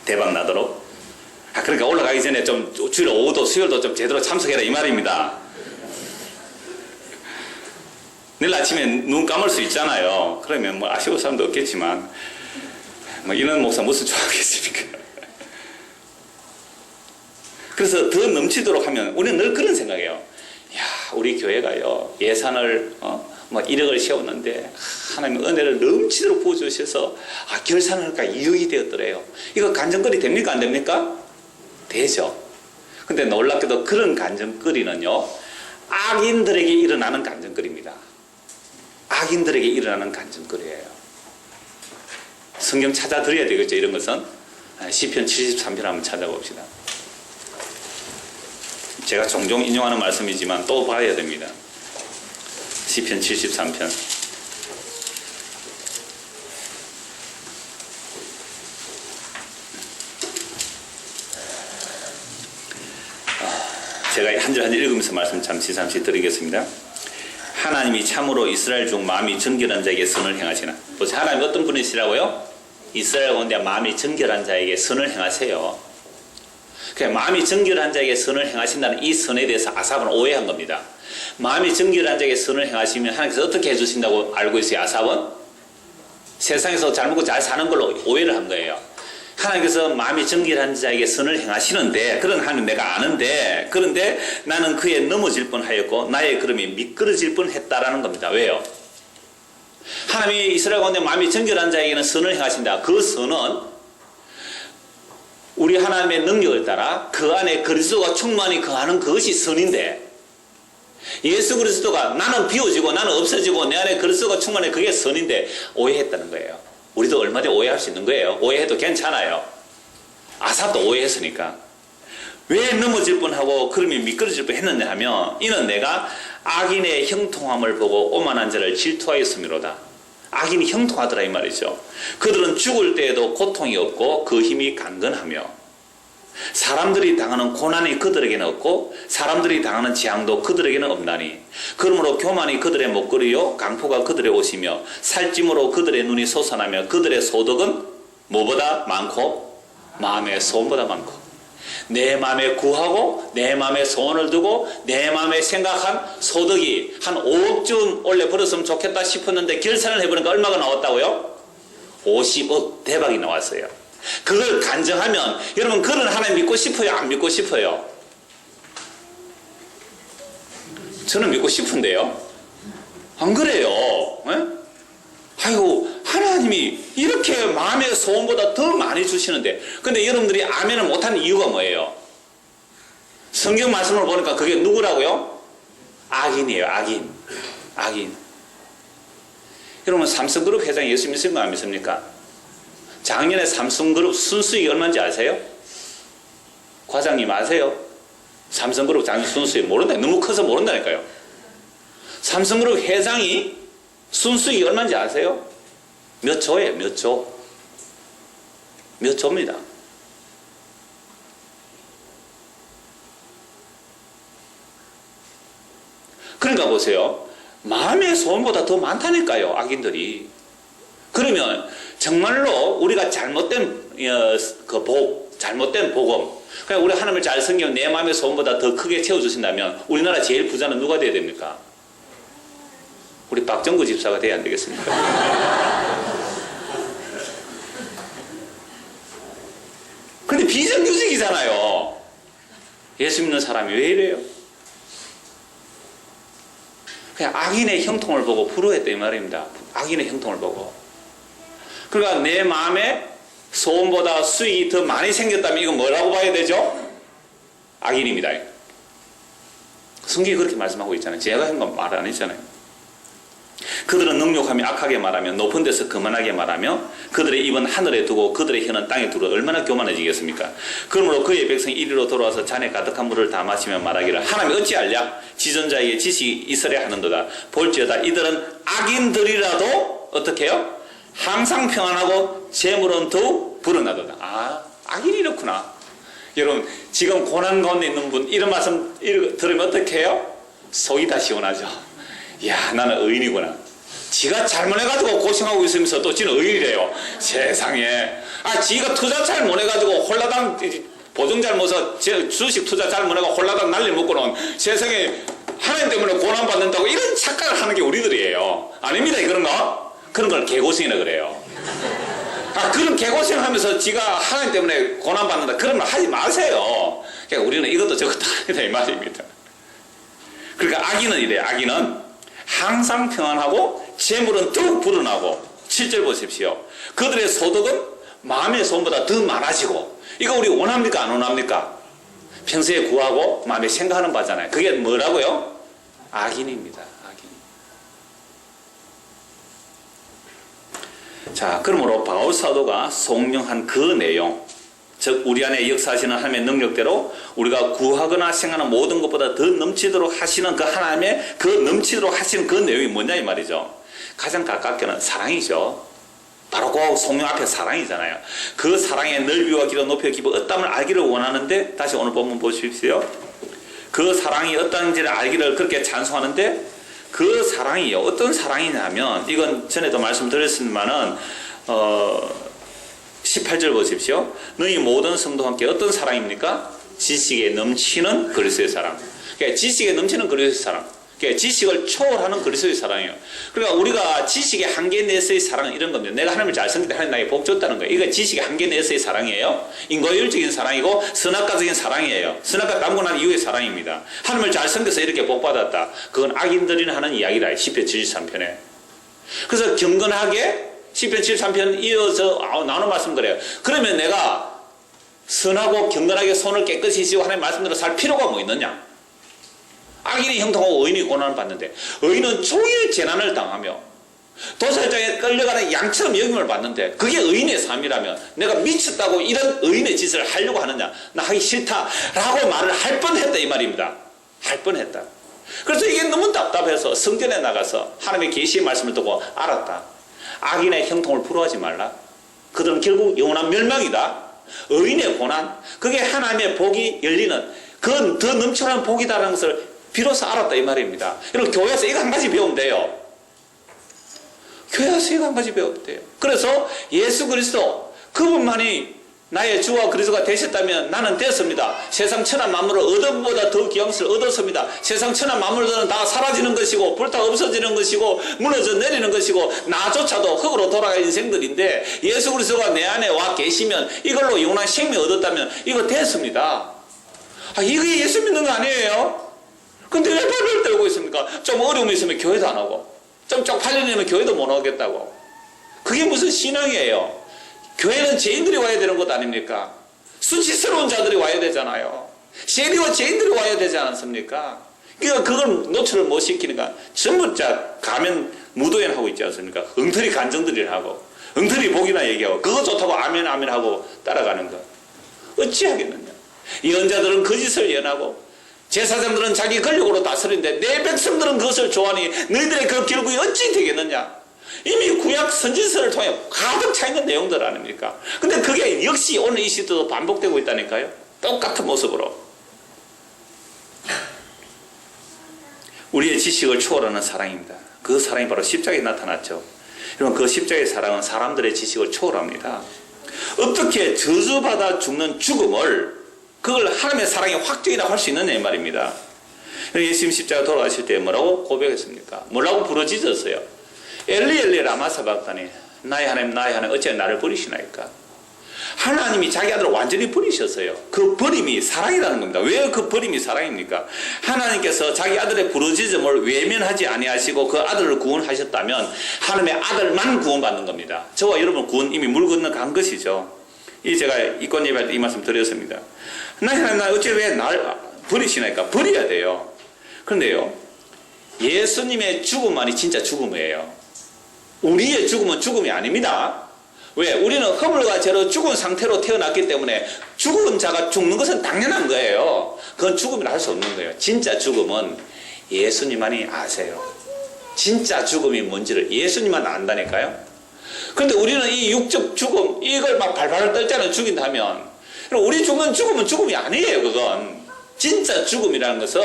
대박 나도록. 그러니까 올라가기 전에 좀 주일 오후도 수요일도 좀 제대로 참석해라 이 말입니다. 내일 아침에 눈 감을 수 있잖아요. 그러면 뭐 아쉬울 사람도 없겠지만, 뭐 이런 목사 무슨 좋아하겠습니까? 그래서 더 넘치도록 하면 우리는 늘 그런 생각이에요. 야, 우리 교회가요, 예산을 뭐 1억을 세웠는데 하나님 은혜를 넘치도록 부어주셔서 결산을 할까 이익이 되었더래요. 이거 간증거리 됩니까? 안 됩니까? 되죠. 근데 놀랍게도 그런 간증거리는요, 악인들에게 일어나는 간증거리입니다. 악인들에게 일어나는 간증거리예요. 성경 찾아드려야 되겠죠. 이런 것은 시편 73편 한번 찾아봅시다. 제가 종종 인용하는 말씀이지만 또 봐야 됩니다. 시편 73편. 제가 한 절 한 절 읽으면서 말씀 잠시 드리겠습니다. 하나님이 참으로 이스라엘 중 마음이 정결한 자에게 선을 행하시나. 보세요. 하나님 어떤 분이시라고요? 이스라엘 가운데 마음이 정결한 자에게 선을 행하세요. 그러니까 마음이 정결한 자에게 선을 행하신다는 이 선에 대해서 아삽은 오해한 겁니다. 마음이 정결한 자에게 선을 행하시면 하나님께서 어떻게 해주신다고 알고 있어요? 아삽은 세상에서 잘 먹고 잘 사는 걸로 오해를 한 거예요. 하나님께서 마음이 정결한 자에게 선을 행하시는데, 그런 하나님 내가 아는데, 그런데 나는 그에 넘어질 뻔하였고 나의 걸음이 미끄러질 뻔했다라는 겁니다. 왜요? 하나님이 이스라엘 가운데 마음이 정결한 자에게는 선을 행하신다. 그 선은 우리 하나님의 능력을 따라 그 안에 그리스도가 충만히 거하는 그것이 선인데, 예수 그리스도가 나는 비워지고 나는 없어지고 내 안에 그리스도가 충만해, 그게 선인데 오해했다는 거예요. 우리도 얼마든지 오해할 수 있는 거예요. 오해해도 괜찮아요. 아삽도 오해했으니까. 왜 넘어질 뻔하고 그러면 미끄러질 뻔했느냐 하면, 이는 내가 악인의 형통함을 보고 오만한 자를 질투하였음이로다. 악인이 형통하더라 이 말이죠. 그들은 죽을 때에도 고통이 없고 그 힘이 강건하며, 사람들이 당하는 고난이 그들에게는 없고 사람들이 당하는 재앙도 그들에게는 없나니, 그러므로 교만이 그들의 목걸이요 강포가 그들의 옷이며 살찜으로 그들의 눈이 솟아나며 그들의 소득은 뭐보다 많고 마음의 소원보다 많고. 내 마음에 구하고 내 마음에 소원을 두고 내 마음에 생각한 소득이 한 5억쯤 원래 벌었으면 좋겠다 싶었는데 결산을 해보니까 얼마가 나왔다고요? 50억 대박이 나왔어요. 그걸 간증하면 여러분, 그런 하나님 믿고 싶어요? 안 믿고 싶어요? 저는 믿고 싶은데요. 안 그래요? 에? 아이고, 하나님이 이렇게 마음의 소원보다 더 많이 주시는데, 근데 여러분들이 아멘을 못하는 이유가 뭐예요? 성경 말씀을 보니까 그게 누구라고요? 악인이에요. 악인. 여러분, 삼성그룹 회장 예수 믿습니까? 안 믿습니까? 작년에 삼성그룹 순수익이 얼마인지 아세요? 과장님 아세요? 삼성그룹 작년 순수익 모른다. 너무 커서 모른다니까요. 삼성그룹 회장이 순수익이 얼마인지 아세요? 몇 조예요, 몇 조. 몇 조입니다. 그러니까 보세요. 마음의 소원보다 더 많다니까요, 악인들이. 그러면 정말로 우리가 잘못된 잘못된 복음, 그냥 우리 하나님을 잘 섬기면 내 마음의 소원보다 더 크게 채워주신다면 우리나라 제일 부자는 누가 돼야 됩니까? 우리 박정구 집사가 돼야 안 되겠습니까? 근데 비정규직이잖아요. 예수 믿는 사람이 왜 이래요? 그냥 악인의 형통을 보고 불효했다 이 말입니다. 악인의 형통을 보고. 그러니까 내 마음에 소원보다 수익이 더 많이 생겼다면 이건 뭐라고 봐야 되죠? 악인입니다. 성경이 그렇게 말씀하고 있잖아요. 제가 한 건 말 안 했잖아요. 그들은 능욕하며 악하게 말하며 높은 데서 거만하게 말하며 그들의 입은 하늘에 두고 그들의 혀는 땅에 두고 얼마나 교만해지겠습니까? 그러므로 그의 백성이 이리로 돌아와서 잔에 가득한 물을 다 마시며 말하기를 하나님이 어찌 알랴? 지존자에게 지식이 있으려 하는도다. 볼지어다 이들은 악인들이라도 어떻게 해요? 항상 평안하고 재물은 더욱 불어나도다. 아, 악인이 이렇구나. 여러분 지금 고난 가운데 있는 분 이런 말씀 들으면 어떻게 해요? 속이 다 시원하죠. 야, 나는 의인이구나. 지가 잘못해가지고 고생하고 있으면서 또 지는 의인이래요. 세상에. 아, 지가 투자 잘못해가지고 홀라당 보증 잘못해서 주식 투자 잘못해가지고 홀라당 난리 먹고는 세상에 하나님 때문에 고난받는다고 이런 착각을 하는 게 우리들이에요. 아닙니다, 그런 거. 그런 걸 개고생이라 그래요. 아, 그런 개고생을 하면서 지가 하나님 때문에 고난받는다. 그런 말 하지 마세요. 그러니까 우리는 이것도 저것도 아니다, 이 말입니다. 그러니까 악인은 이래요. 악인은 항상 평안하고 재물은 더욱 불어나고 7절 보십시오. 그들의 소득은 마음의 소원보다 더 많아지고. 이거 우리 원합니까 안 원합니까? 평소에 구하고 마음에 생각하는 바잖아요. 그게 뭐라고요? 악인입니다. 악인. 자, 그러므로 바울 사도가 송명한 그 내용, 즉 우리 안에 역사하시는 하나님의 능력대로 우리가 구하거나 생각하는 모든 것보다 더 넘치도록 하시는 그 하나님의 그 넘치도록 하시는 그 내용이 뭐냐 이 말이죠. 가장 가깝게는 사랑이죠. 바로 그 성령 앞에 사랑이잖아요. 그 사랑의 넓이와 길어 높이와 깊이 어떠함을 알기를 원하는데, 다시 오늘 본문 보십시오. 그 사랑이 어떤지를 알기를 그렇게 찬송하는데 그 사랑이요, 어떤 사랑이냐면, 이건 전에도 말씀드렸지만은 18절 보십시오. 너희 모든 성도와 함께 어떤 사랑입니까? 지식에 넘치는 그리스도의 사랑. 그러니까 지식에 넘치는 그리스도의 사랑. 그러니까 지식을 초월하는 그리스도의 사랑이에요. 그러니까 우리가 지식의 한계 내에서의 사랑은 이런 겁니다. 내가 하나님을 잘 섬길 때 하나님 나에게 복 줬다는 거예요. 이거 지식의 한계 내에서의 사랑이에요. 인과율적인 사랑이고 선악과적인 사랑이에요. 선악과 남고 난 이후의 사랑입니다. 하나님을 잘 섬겨서 이렇게 복 받았다. 그건 악인들이 하는 이야기다. 시편 73편에. 그래서 경건하게 시편 73편 이어서 나오는 말씀 그래요. 그러면 내가 선하고 경건하게 손을 깨끗이 씻고 하나님 말씀대로 살 필요가 뭐 있느냐? 악인이 형통하고 의인이 고난을 받는데, 의인은 종일 재난을 당하며 도살장에 끌려가는 양처럼 여김을 받는데, 그게 의인의 삶이라면 내가 미쳤다고 이런 의인의 짓을 하려고 하느냐? 나 하기 싫다라고 말을 할 뻔했다 이 말입니다. 할 뻔했다. 그래서 이게 너무 답답해서 성전에 나가서 하나님의 계시의 말씀을 듣고 알았다. 악인의 형통을 부러워하지 말라. 그들은 결국 영원한 멸망이다. 의인의 고난, 그게 하나님의 복이 열리는 그 더 넘쳐나는 복이다라는 것을 비로소 알았다 이 말입니다. 여러분 교회에서 이거 한 가지 배우면 돼요. 교회에서 이거 한 가지 배우면 돼요. 그래서 예수 그리스도 그분만이 나의 주와 그리스도가 되셨다면 나는 되었습니다. 세상 천한 만물을 얻은 것보다 더 귀한 것을 얻었습니다. 세상 천한 만물들은 다 사라지는 것이고 불타 없어지는 것이고 무너져 내리는 것이고 나조차도 흙으로 돌아갈 인생들인데, 예수 그리스도가 내 안에 와 계시면 이걸로 영원한 생명 얻었다면 이거 됐습니다. 아, 이게 예수 믿는 거 아니에요? 근데 왜 발을 떨고 있습니까? 좀 어려움이 있으면 교회도 안 오고, 좀 쪽팔리면 교회도 못 오겠다고. 그게 무슨 신앙이에요? 교회는 죄인들이 와야 되는 것 아닙니까? 수치스러운 자들이 와야 되잖아요. 세리와 죄인들이 와야 되지 않습니까? 그러니까 그걸 노출을 못 시키니까 전부 다 가면 무도연 하고 있지 않습니까? 엉터리 간정들이를 하고 엉터리 복이나 얘기하고 그거 좋다고 아멘 아멘 하고 따라가는 거 어찌하겠느냐. 예언자들은 거짓을 예언하고 제사장들은 자기 권력으로 다스리는데 내 백성들은 그것을 좋아하니 너희들의 그 결국이 어찌 되겠느냐. 이미 구약 선지서를 통해 가득 차 있는 내용들 아닙니까? 근데 그게 역시 오늘 이 시대도 반복되고 있다니까요. 똑같은 모습으로. 우리의 지식을 초월하는 사랑입니다. 그 사랑이 바로 십자가에 나타났죠. 여러분, 그 십자가의 사랑은 사람들의 지식을 초월합니다. 어떻게 저주받아 죽는 죽음을 그걸 하나님의 사랑의 확정이라고 할 수 있느냐 이 말입니다. 예수님 십자가 돌아가실 때 뭐라고 고백했습니까? 뭐라고 부르짖었어요? 엘리 엘리 라마 사박다니, 나의 하나님 나의 하나님 어찌 나를 버리시나이까. 하나님이 자기 아들을 완전히 버리셨어요. 그 버림이 사랑이라는 겁니다. 왜 그 버림이 사랑입니까? 하나님께서 자기 아들의 부르짖음을 외면하지 아니하시고 그 아들을 구원하셨다면 하나님의 아들만 구원받는 겁니다. 저와 여러분 구원 이미 물 건너 간 것이죠. 이 제가 이권 예배할 때 이 말씀 드렸습니다. 나의 하나님 나 어째 왜 날 버리시나이까. 버려야 돼요. 그런데요, 예수님의 죽음만이 진짜 죽음이에요. 우리의 죽음은 죽음이 아닙니다. 왜? 우리는 허물과 죄로 죽은 상태로 태어났기 때문에 죽은 자가 죽는 것은 당연한 거예요. 그건 죽음이라 할 수 없는 거예요. 진짜 죽음은 예수님만이 아세요. 진짜 죽음이 뭔지를 예수님만 안다니까요. 그런데 우리는 이 육적 죽음 이걸 막 발발을 떨잖아요. 죽인다면 우리 죽은 죽음은 죽음이 아니에요. 그건 진짜 죽음이라는 것은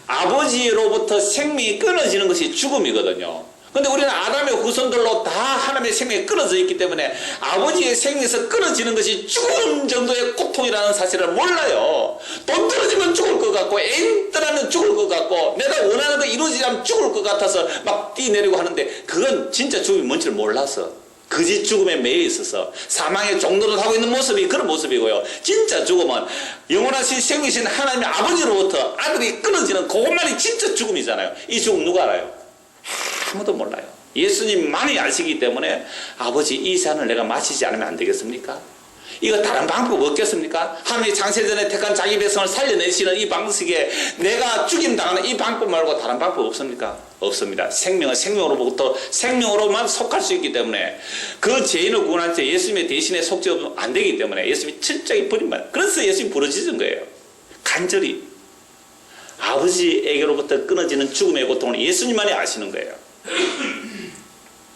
아버지로부터 생명이 끊어지는 것이 죽음이거든요. 근데 우리는 아담의 후손들로 다 하나님의 생명이 끊어져 있기 때문에 아버지의 생명에서 끊어지는 것이 죽음 정도의 고통이라는 사실을 몰라요. 돈 떨어지면 죽을 것 같고 애인 떠나면 죽을 것 같고 내가 원하는 거 이루어지지 않으면 죽을 것 같아서 막 뛰내리고 하는데 그건 진짜 죽음이 뭔지를 몰라서 거짓 죽음에 매여 있어서 사망의 종로를 하고 있는 모습이 그런 모습이고요. 진짜 죽음은 영원하신 생명이신 하나님의 아버지로부터 아들이 끊어지는 그것만이 진짜 죽음이잖아요. 이 죽음 누가 알아요? 아무도 몰라요. 예수님만이 아시기 때문에 아버지 이 잔을 내가 마시지 않으면 안 되겠습니까? 이거 다른 방법 없겠습니까? 하나님이 창세전에 택한 자기 백성을 살려내시는 이 방식에 내가 죽임당하는 이 방법 말고 다른 방법 없습니까? 없습니다. 생명은 생명으로부터 생명으로만 속할 수 있기 때문에 그 죄인을 구원할 때 예수님의 대신에 속지 안 되기 때문에 예수님이 철저히 버림받아요. 그래서 예수님이 부르짖은 거예요. 간절히 아버지에게로부터 끊어지는 죽음의 고통을 예수님만이 아시는 거예요.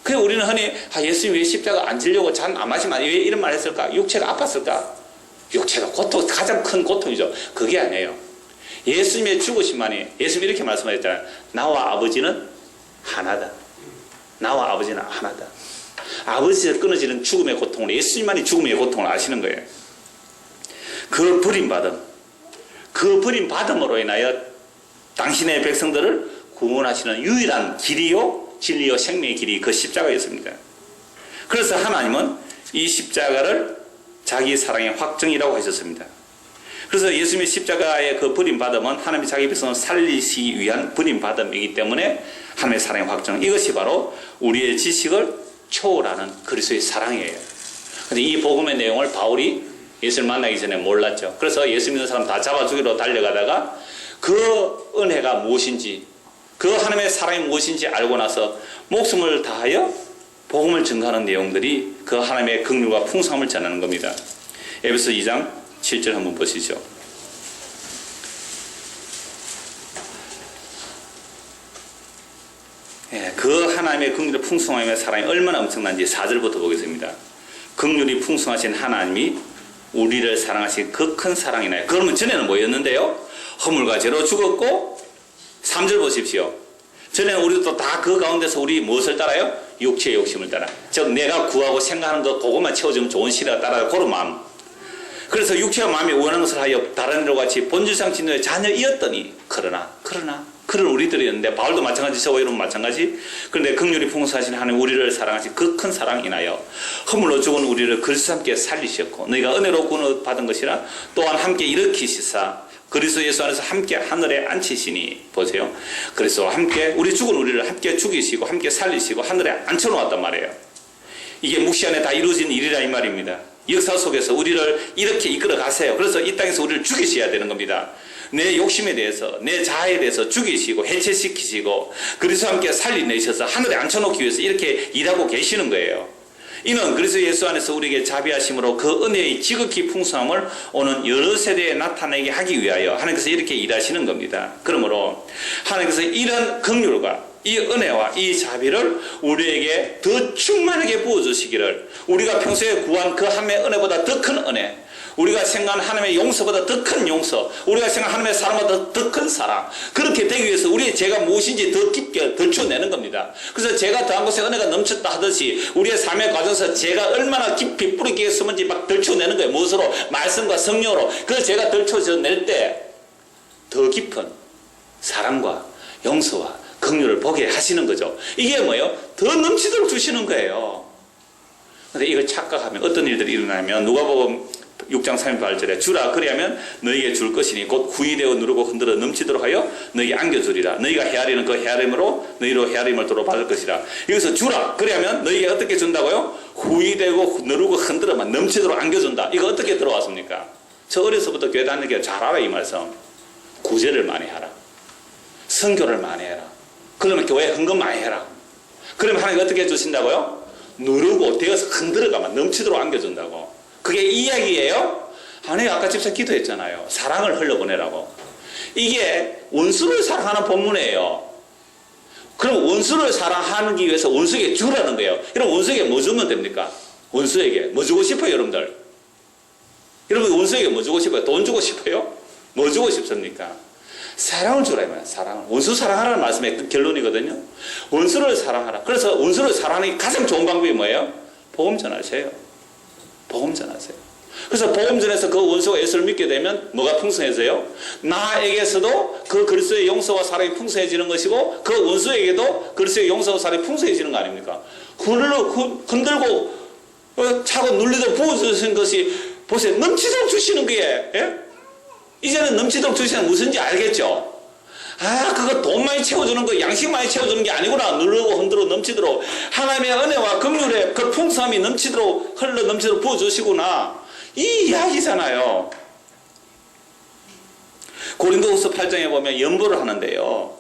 그래서 우리는 흔히 예수님 왜 십자가 안 지려고 잔 안 마시면 왜 이런 말 했을까? 육체가 아팠을까? 육체가 고통, 가장 큰 고통이죠. 그게 아니에요. 예수님의 죽으심만이, 예수님이 이렇게 말씀하셨잖아요. 나와 아버지는 하나다. 나와 아버지는 하나다. 아버지에서 끊어지는 죽음의 고통을 예수님만이 죽음의 고통을 아시는 거예요. 그 버림받음, 그 버림받음으로 인하여 당신의 백성들을 구원하시는 유일한 길이요 진리요 생명의 길이 그 십자가였습니다. 그래서 하나님은 이 십자가를 자기 사랑의 확정이라고 하셨습니다. 그래서 예수님의 십자가의 그 버림받음은 하나님이 자기 백성을 살리시기 위한 버림받음이기 때문에 하나님의 사랑의 확정, 이것이 바로 우리의 지식을 초월하는 그리스도의 사랑이에요. 그런데 이 복음의 내용을 바울이 예수를 만나기 전에 몰랐죠. 그래서 예수 믿는 사람 다 잡아 죽이러 달려가다가 그 은혜가 무엇인지, 그 하나님의 사랑이 무엇인지 알고 나서 목숨을 다하여 복음을 증거하는 내용들이 그 하나님의 긍휼과 풍성함을 전하는 겁니다. 에베소 2장 7절 한번 보시죠. 그 하나님의 긍휼의 풍성함의 사랑이 얼마나 엄청난지 4절부터 보겠습니다. 긍휼이 풍성하신 하나님이 우리를 사랑하신 그 큰 사랑이나요. 그러면 전에는 뭐였는데요? 허물과 죄로 죽었고, 3절 보십시오. 전에는 우리도 다 그 가운데서 우리 무엇을 따라요? 육체의 욕심을 따라. 즉 내가 구하고 생각하는 것 그것만 채워주면 좋은 시대가 따라요. 그런 마음. 그래서 육체와 마음이 원하는 것을 하여 다른 일과 같이 본질상 진노의 자녀이었더니 그러나 그런 우리들이었는데 바울도 마찬가지, 저와 여러분 마찬가지. 그런데 긍휼이 풍성하신 하나님 우리를 사랑하신 그 큰 사랑 인하여 허물로 죽은 우리를 그리스도와 함께 살리셨고 너희가 은혜로 구원을 받은 것이라 또한 함께 일으키시사 그리스도 예수 안에서 함께 하늘에 앉히시니, 보세요. 그리스도와 함께 우리 죽은 우리를 함께 죽이시고 함께 살리시고 하늘에 앉혀놓았단 말이에요. 이게 묵시 안에 다 이루어진 일이라 이 말입니다. 역사 속에서 우리를 이렇게 이끌어 가세요. 그래서 이 땅에서 우리를 죽이셔야 되는 겁니다. 내 욕심에 대해서, 내 자아에 대해서 죽이시고 해체시키시고 그리스도와 함께 살려내셔서 하늘에 앉혀놓기 위해서 이렇게 일하고 계시는 거예요. 이는 그리스도 예수 안에서 우리에게 자비하심으로 그 은혜의 지극히 풍성함을 오는 여러 세대에 나타내게 하기 위하여 하나님께서 이렇게 일하시는 겁니다. 그러므로 하나님께서 이런 긍휼과 이 은혜와 이 자비를 우리에게 더 충만하게 부어주시기를, 우리가 평소에 구한 그 하나님의 은혜보다 더 큰 은혜, 우리가 생각하는 하나님의 용서보다 더 큰 용서, 우리가 생각하는 하나님의 사랑보다 더 큰 사랑, 그렇게 되기 위해서 우리의 죄가 무엇인지 더 깊게 덜쳐내는 겁니다. 그래서 죄가 더한 곳에 은혜가 넘쳤다 하듯이 우리의 삶의 과정에서 죄가 얼마나 깊이 뿌리게 했으면지 막 덜쳐내는 거예요. 무엇으로? 말씀과 성령으로. 그 죄가 덜쳐낼 때 더 깊은 사랑과 용서와 긍휼을 보게 하시는 거죠. 이게 뭐예요? 더 넘치도록 주시는 거예요. 근데 이걸 착각하면 어떤 일들이 일어나면, 누가복음 6장 38절에 주라 그리하면 너희에게 줄 것이니 곧 후이되어 누르고 흔들어 넘치도록 하여 너희에게 안겨주리라. 너희가 헤아리는 그 헤아림으로 너희로 헤아림을 도로 받을 것이라. 여기서 주라 그리하면 너희에게 어떻게 준다고요? 후이되고 누르고 흔들어 넘치도록 안겨준다. 이거 어떻게 들어왔습니까? 저 어려서부터 교회 다니는 게 잘 알아. 이 말씀. 구제를 많이 하라, 선교를 많이 해라, 그러면 교회 헌금 많이 해라. 그러면 하나님 어떻게 해주신다고요? 누르고 되어서 흔들어가면 넘치도록 안겨준다고. 그게 이야기예요? 하나님 아까 집사 기도했잖아요. 사랑을 흘려보내라고. 이게 원수를 사랑하는 본문이에요. 그럼 원수를 사랑하기 위해서 원수에게 주라는 거예요. 여러분 원수에게 뭐 주면 됩니까? 원수에게 뭐 주고 싶어요 여러분들? 여러분 원수에게 뭐 주고 싶어요? 돈 주고 싶어요? 뭐 주고 싶습니까? 사랑을 주라 이 말이야. 사랑을. 원수 사랑하라는 말씀의 그 결론이거든요. 원수를 사랑하라. 그래서 원수를 사랑하는 가장 좋은 방법이 뭐예요? 복음 전하세요. 복음 전하세요. 그래서 복음 전해서 그 원수가 예수를 믿게 되면 뭐가 풍성해져요? 나에게서도 그 그리스도의 용서와 사랑이 풍성해지는 것이고 그 원수에게도 그리스도의 용서와 사랑이 풍성해지는 거 아닙니까? 흔들고 차고 눌리도 부어주신 것이 보세요. 넘치도록 주시는 거예요. 예? 이제는 넘치도록 주시는 무슨지 알겠죠? 아, 그거 돈 많이 채워주는 거, 양식 많이 채워주는 게 아니구나. 누르고 흔들어 넘치도록 하나님의 은혜와 긍휼의 그 풍성함이 넘치도록 흘러 넘치도록 부어주시구나. 이 이야기잖아요. 고린도후서 8장에 보면 연보를 하는데요.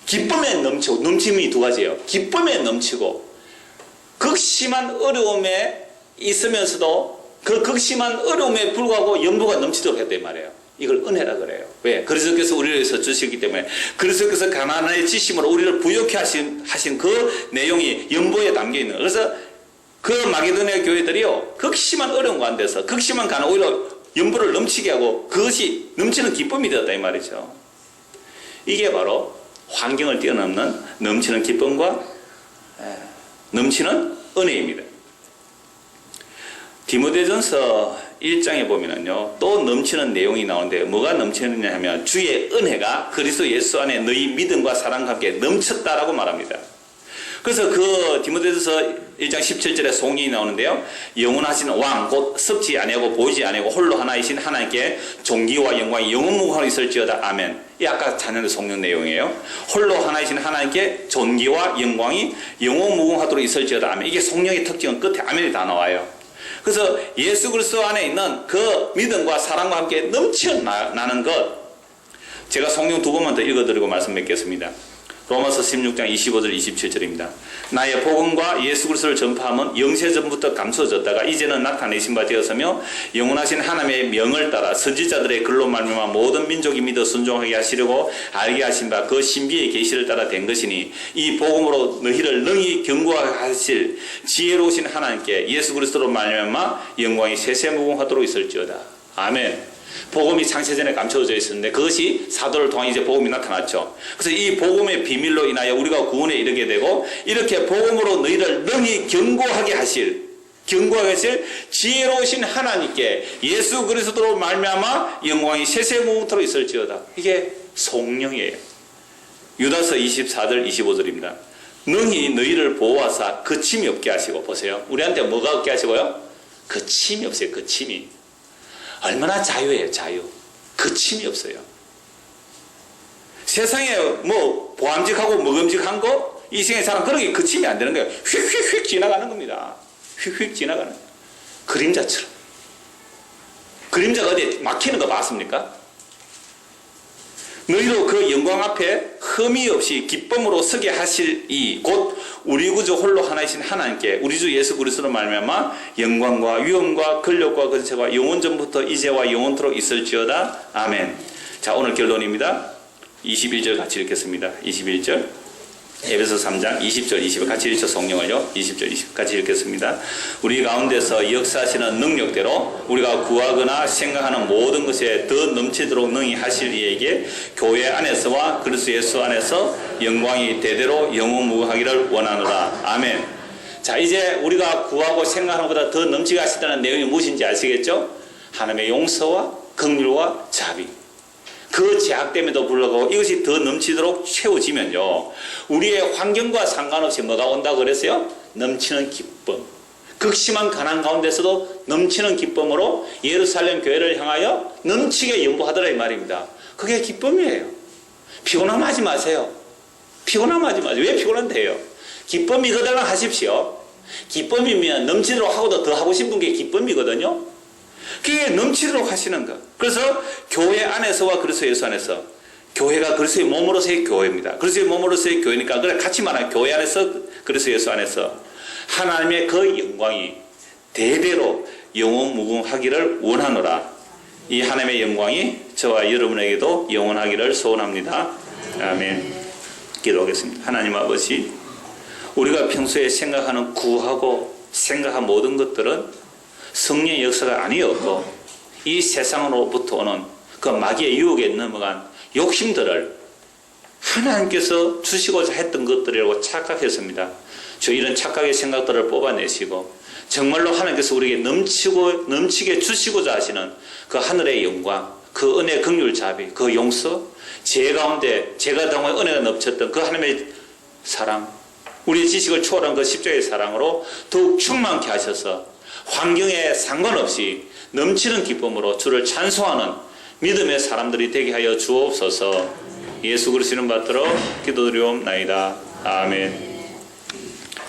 기쁨에 넘치고, 넘침이 두 가지예요. 기쁨에 넘치고 극심한 어려움에 있으면서도 그 극심한 어려움에 불구하고 연보가 넘치도록 했단 말이에요. 이걸 은혜라 그래요. 왜? 그리스도께서 우리를 위해서 주시기 때문에, 그리스도께서 가난해지심으로 우리를 부욕해 하신 그 내용이 연보에 담겨 있는 거예요. 그래서 그 마게도니아 교회들이요, 극심한 어려움 가운데서 극심한 가난, 오히려 연보를 넘치게 하고 그것이 넘치는 기쁨이 되었다 이 말이죠. 이게 바로 환경을 뛰어넘는 넘치는 기쁨과 넘치는 은혜입니다. 디모데전서 1장에 보면은요, 또 넘치는 내용이 나오는데 뭐가 넘치느냐 하면 주의 은혜가 그리스도 예수 안에 너희 믿음과 사랑과 함께 넘쳤다라고 말합니다. 그래서 그 디모데전서 1장 17절에 송이 나오는데요, 영원하신 왕 곧 섭지 아니하고 보이지 아니하고 홀로 하나이신 하나님께 존귀와 영광이 영원무궁하로 있을지어다. 아멘. 이 아까 자녀의 송년 내용이에요. 홀로 하나이신 하나님께 존귀와 영광이 영원무궁하도록 있을지어다. 아멘. 이게 송년의 특징은 끝에 아멘이 다 나와요. 그래서 예수 그리스도 안에 있는 그 믿음과 사랑과 함께 넘쳐나는 것, 제가 성경 두 번만 더 읽어드리고 말씀 맺겠습니다. 로마서 16장 25절 27절입니다. 나의 복음과 예수 그리스도를 전파함은 영세전부터 감춰졌다가 이제는 나타내신 바 되었으며 영원하신 하나님의 명을 따라 선지자들의 글로 말미암아 모든 민족이 믿어 순종하게 하시려고 알게 하신 바 그 신비의 계시를 따라 된 것이니 이 복음으로 너희를 능히 견고하게 하실 지혜로우신 하나님께 예수 그리스도로 말미암아 영광이 세세무궁하도록 있을지어다. 아멘. 복음이 창세전에 감춰져 있었는데 그것이 사도를 통해 이제 복음이 나타났죠. 그래서 이 복음의 비밀로 인하여 우리가 구원에 이르게 되고, 이렇게 복음으로 너희를 능히 견고하게 하실 지혜로우신 하나님께 예수 그리스도로 말미암아 영광이 세세무궁토록 있을지어다. 이게 성령이에요. 유다서 24절 25절입니다. 능히 너희를 보호하사 그침이 없게 하시고, 보세요. 우리한테 뭐가 없게 하시고요? 그침이 없어요. 그침이. 얼마나 자유예요, 자유. 그침이 없어요. 세상에 뭐 보암직하고 먹음직한 거, 이 생의 사랑 그런 게 그치면 안 되는 거예요. 휙휙휙 지나가는 겁니다. 휙휙 지나가는 거예요. 그림자처럼. 그림자가 어디에 막히는 거 봤습니까? 너희도 그 영광 앞에 흠이 없이 기쁨으로 서게 하실 이 곧 우리 구주 홀로 하나이신 하나님께 우리 주 예수 그리스도로 말미암아 영광과 위엄과 권력과 권세가 영원 전부터 이제와 영원토록 있을지어다. 아멘. 자, 오늘 결론입니다. 21절 같이 읽겠습니다. 21절. 에베소 3장 20절 20절 같이 읽죠. 성령을요. 20절 20절 같이 읽겠습니다. 우리 가운데서 역사하시는 능력대로 우리가 구하거나 생각하는 모든 것에 더 넘치도록 능히 하실 이에게 교회 안에서와 그리스도 예수 안에서 영광이 대대로 영원무궁하기를 원하노라. 아멘. 자, 이제 우리가 구하고 생각하는 것보다 더 넘치게 하시다는 내용이 무엇인지 아시겠죠? 하나님의 용서와 긍휼과 자비. 그 제약됨에도 불구하고 이것이 더 넘치도록 채워지면요, 우리의 환경과 상관없이 뭐가 온다고 그랬어요? 넘치는 기쁨. 극심한 가난 가운데서도 넘치는 기쁨으로 예루살렘 교회를 향하여 넘치게 연보하더라 이 말입니다. 그게 기쁨이에요. 피곤하면 하지 마세요. 피곤하면 하지 마세요. 왜 피곤한데요? 기쁨이거든 하십시오. 기쁨이면 넘치도록 하고도 더 하고 싶은 게 기쁨이거든요. 그게 넘치도록 하시는 것. 그래서 교회 안에서와 그리스도 예수 안에서, 교회가 그리스도의 몸으로서의 교회입니다. 그리스도의 몸으로서의 교회니까 그래 같이 말하면 교회 안에서 그리스도 예수 안에서 하나님의 그 영광이 대대로 영원무궁하기를 원하노라. 이 하나님의 영광이 저와 여러분에게도 영원하기를 소원합니다. 아멘. 기도하겠습니다. 하나님 아버지, 우리가 평소에 생각하는 구하고 생각한 모든 것들은 성령의 역사가 아니었고 이 세상으로부터 오는 그 마귀의 유혹에 넘어간 욕심들을 하나님께서 주시고자 했던 것들이라고 착각했습니다. 저 이런 착각의 생각들을 뽑아내시고 정말로 하나님께서 우리에게 넘치게 주시고자 하시는 그 하늘의 영광, 그 은혜, 긍휼, 자비, 그 용서, 제 가운데 제가 당한 은혜가 넘쳤던 그 하나님의 사랑, 우리의 지식을 초월한 그 십자가의 사랑으로 더욱 충만케 하셔서 환경에 상관없이 넘치는 기쁨으로 주를 찬송하는 믿음의 사람들이 되게 하여 주옵소서. 예수 그리스도를 받들어 기도드리옵나이다. 아멘.